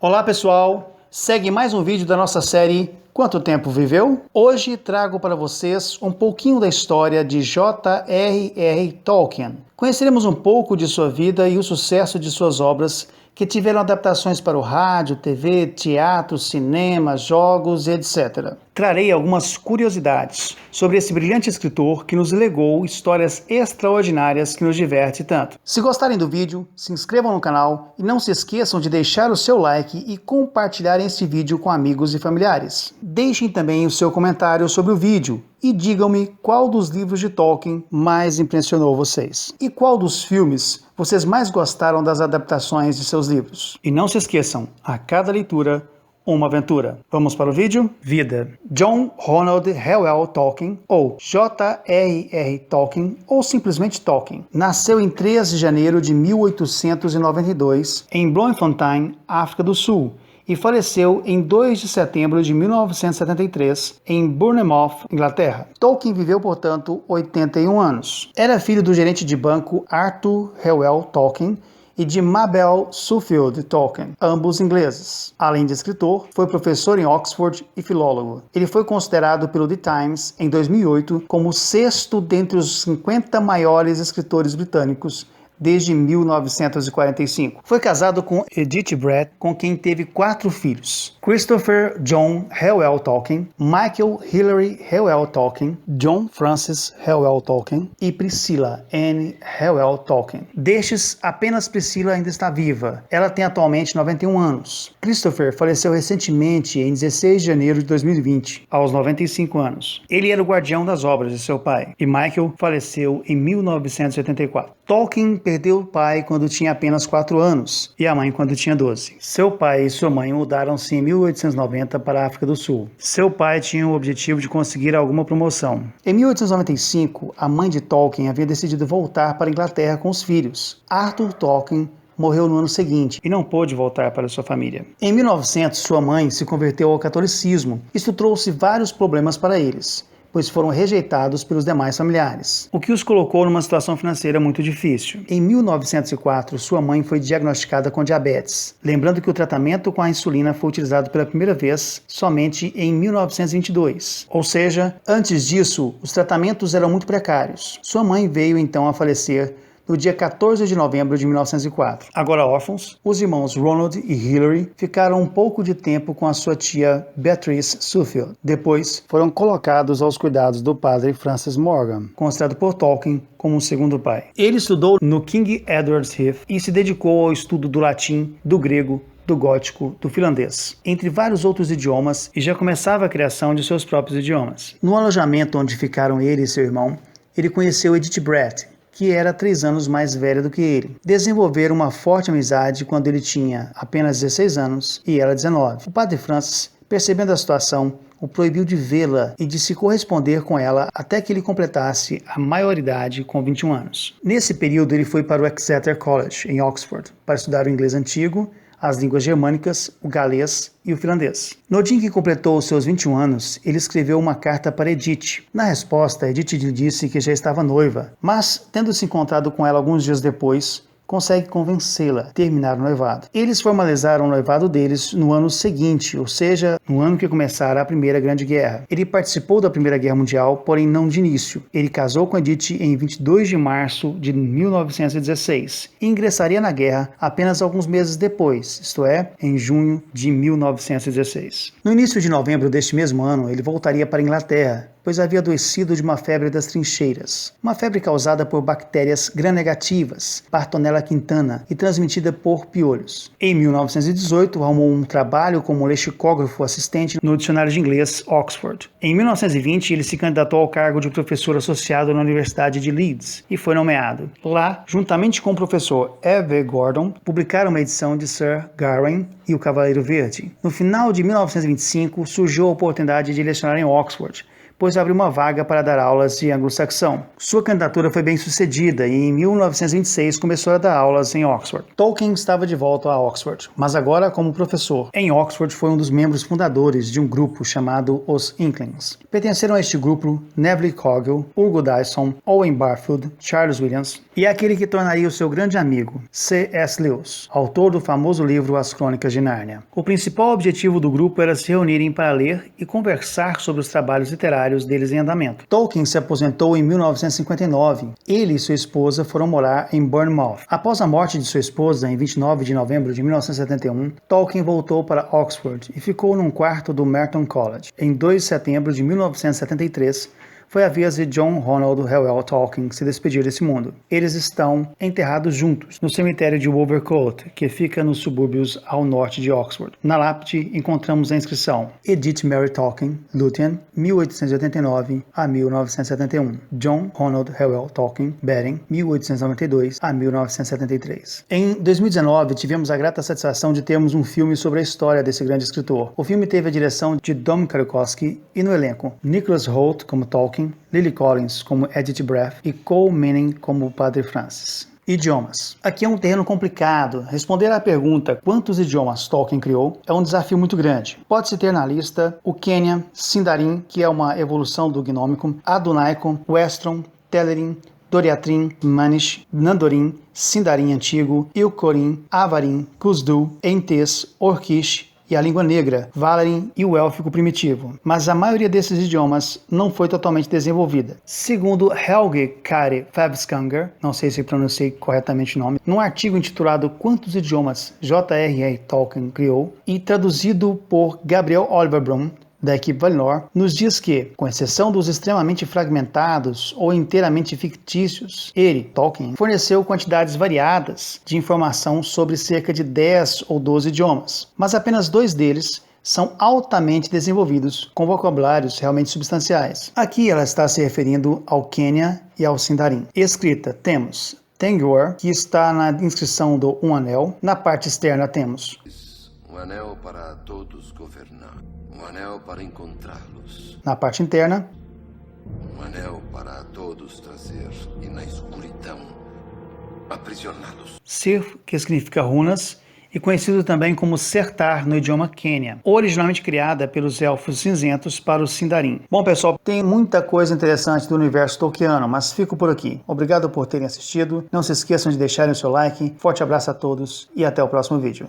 Olá pessoal, segue mais um vídeo da nossa série Quanto Tempo Viveu? Hoje trago para vocês um pouquinho da história de J.R.R. Tolkien. Conheceremos um pouco de sua vida e o sucesso de suas obras que tiveram adaptações para o rádio, TV, teatro, cinema, jogos, etc. Trarei algumas curiosidades sobre esse brilhante escritor que nos legou histórias extraordinárias que nos diverte tanto. Se gostarem do vídeo, se inscrevam no canal e não se esqueçam de deixar o seu like e compartilhar este vídeo com amigos e familiares. Deixem também o seu comentário sobre o vídeo e digam-me qual dos livros de Tolkien mais impressionou vocês. E qual dos filmes vocês mais gostaram das adaptações de seus livros. E não se esqueçam, a cada leitura, uma aventura. Vamos para o vídeo? Vida. John Ronald Reuel Tolkien, ou J.R.R. Tolkien, ou simplesmente Tolkien, nasceu em 3 de janeiro de 1892, em Bloemfontein, África do Sul, e faleceu em 2 de setembro de 1973, em Bournemouth, Inglaterra. Tolkien viveu, portanto, 81 anos. Era filho do gerente de banco Arthur Reuel Tolkien e de Mabel Suffield Tolkien, ambos ingleses. Além de escritor, foi professor em Oxford e filólogo. Ele foi considerado pelo The Times, em 2008, como o 6º dentre os 50 maiores escritores britânicos desde 1945. Foi casado com Edith Brett, com quem teve 4 filhos: Christopher John Reuel Tolkien, Michael Hilary Reuel Tolkien, John Francis Reuel Tolkien e Priscilla Anne Reuel Tolkien. Destes, apenas Priscilla ainda está viva. Ela tem atualmente 91 anos. Christopher faleceu recentemente em 16 de janeiro de 2020, aos 95 anos. Ele era o guardião das obras de seu pai, e Michael faleceu em 1984. Tolkien perdeu o pai quando tinha apenas 4 anos e a mãe quando tinha 12. Seu pai e sua mãe mudaram-se em 1890 para a África do Sul. Seu pai tinha o objetivo de conseguir alguma promoção. Em 1895, a mãe de Tolkien havia decidido voltar para a Inglaterra com os filhos. Arthur Tolkien morreu no ano seguinte e não pôde voltar para sua família. Em 1900, sua mãe se converteu ao catolicismo. Isso trouxe vários problemas para eles, pois foram rejeitados pelos demais familiares, o que os colocou numa situação financeira muito difícil. Em 1904, sua mãe foi diagnosticada com diabetes, lembrando que o tratamento com a insulina foi utilizado pela primeira vez somente em 1922, ou seja, antes disso, os tratamentos eram muito precários. Sua mãe veio então a falecer no dia 14 de novembro de 1904. Agora órfãos, os irmãos Ronald e Hilary ficaram um pouco de tempo com a sua tia Beatrice Suffield. Depois, foram colocados aos cuidados do padre Francis Morgan, considerado por Tolkien como um segundo pai. Ele estudou no King Edward's Heath e se dedicou ao estudo do latim, do grego, do gótico, do finlandês, entre vários outros idiomas, e já começava a criação de seus próprios idiomas. No alojamento onde ficaram ele e seu irmão, ele conheceu Edith Brett, que era 3 anos mais velha do que ele. Desenvolveram uma forte amizade quando ele tinha apenas 16 anos e ela 19. O padre Francis, percebendo a situação, o proibiu de vê-la e de se corresponder com ela até que ele completasse a maioridade com 21 anos. Nesse período, ele foi para o Exeter College, em Oxford, para estudar o inglês antigo, as línguas germânicas, o galês e o finlandês. No dia em que completou os seus 21 anos, ele escreveu uma carta para Edith. Na resposta, Edith lhe disse que já estava noiva, mas, tendo se encontrado com ela alguns dias depois, consegue convencê-la a terminar o noivado. Eles formalizaram o noivado deles no ano seguinte, ou seja, no ano que começara a Primeira Grande Guerra. Ele participou da Primeira Guerra Mundial, porém não de início. Ele casou com Edith em 22 de março de 1916 e ingressaria na guerra apenas alguns meses depois, isto é, em junho de 1916. No início de novembro deste mesmo ano, ele voltaria para a Inglaterra, pois havia adoecido de uma febre das trincheiras, uma febre causada por bactérias gram-negativas, Bartonella quintana, e transmitida por piolhos. Em 1918, arrumou um trabalho como lexicógrafo assistente no dicionário de inglês Oxford. Em 1920, ele se candidatou ao cargo de professor associado na Universidade de Leeds e foi nomeado. Lá, juntamente com o professor E.V. Gordon, publicaram uma edição de Sir Gawain e o Cavaleiro Verde. No final de 1925, surgiu a oportunidade de lecionar em Oxford, pois abriu uma vaga para dar aulas de anglo-saxão. Sua candidatura foi bem sucedida e em 1926 começou a dar aulas em Oxford. Tolkien estava de volta a Oxford, mas agora como professor. Em Oxford foi um dos membros fundadores de um grupo chamado os Inklings. Pertenceram a este grupo Neville Coghill, Hugo Dyson, Owen Barfield, Charles Williams e aquele que tornaria o seu grande amigo, C.S. Lewis, autor do famoso livro As Crônicas de Nárnia. O principal objetivo do grupo era se reunirem para ler e conversar sobre os trabalhos literários deles em andamento. Tolkien se aposentou em 1959. Ele e sua esposa foram morar em Bournemouth. Após a morte de sua esposa, em 29 de novembro de 1971, Tolkien voltou para Oxford e ficou num quarto do Merton College. Em 2 de setembro de 1973, foi a vez de John Ronald Reuel Tolkien se despedir desse mundo. Eles estão enterrados juntos no cemitério de Wolvercote, que fica nos subúrbios ao norte de Oxford. Na lápide encontramos a inscrição: Edith Mary Tolkien, Luthien, 1889 a 1971. John Ronald Reuel Tolkien, Bering, 1892 a 1973. Em 2019, tivemos a grata satisfação de termos um filme sobre a história desse grande escritor. O filme teve a direção de Dom Krukowski e no elenco Nicholas Hoult como Tolkien, Lily Collins como Edith Braff e Cole Manning como Padre Francis. Idiomas. Aqui é um terreno complicado. Responder à pergunta quantos idiomas Tolkien criou é um desafio muito grande. Pode-se ter na lista o Quenya, Sindarin, que é uma evolução do gnômico, Adunaico, Westron, Telerin, Doriatrin, Manish, Nandorin, Sindarin Antigo, Ilcorin, Avarin, Khuzdu, Entes, Orcish e a língua negra, Valarin e o élfico primitivo, mas a maioria desses idiomas não foi totalmente desenvolvida. Segundo Helge Kari Fabskanger, não sei se pronunciei corretamente o nome, num artigo intitulado Quantos idiomas J.R.R. Tolkien criou, e traduzido por Gabriel Oliver Brum, da equipe Valinor, nos diz que, com exceção dos extremamente fragmentados ou inteiramente fictícios, ele, Tolkien, forneceu quantidades variadas de informação sobre cerca de 10 ou 12 idiomas, mas apenas 2 deles são altamente desenvolvidos, com vocabulários realmente substanciais. Aqui ela está se referindo ao Quenya e ao Sindarin. Escrita, temos Tengwar, que está na inscrição do Um Anel. Na parte externa temos um anel para todos governar, um anel para encontrá-los. Na parte interna, um anel para todos trazer e na escuridão aprisioná-los. Sir, que significa runas, e conhecido também como Sertar no idioma Quenya, originalmente criada pelos Elfos Cinzentos para o Sindarin. Bom, pessoal, tem muita coisa interessante do universo tolkiano, mas fico por aqui. Obrigado por terem assistido, não se esqueçam de deixarem o seu like, forte abraço a todos e até o próximo vídeo.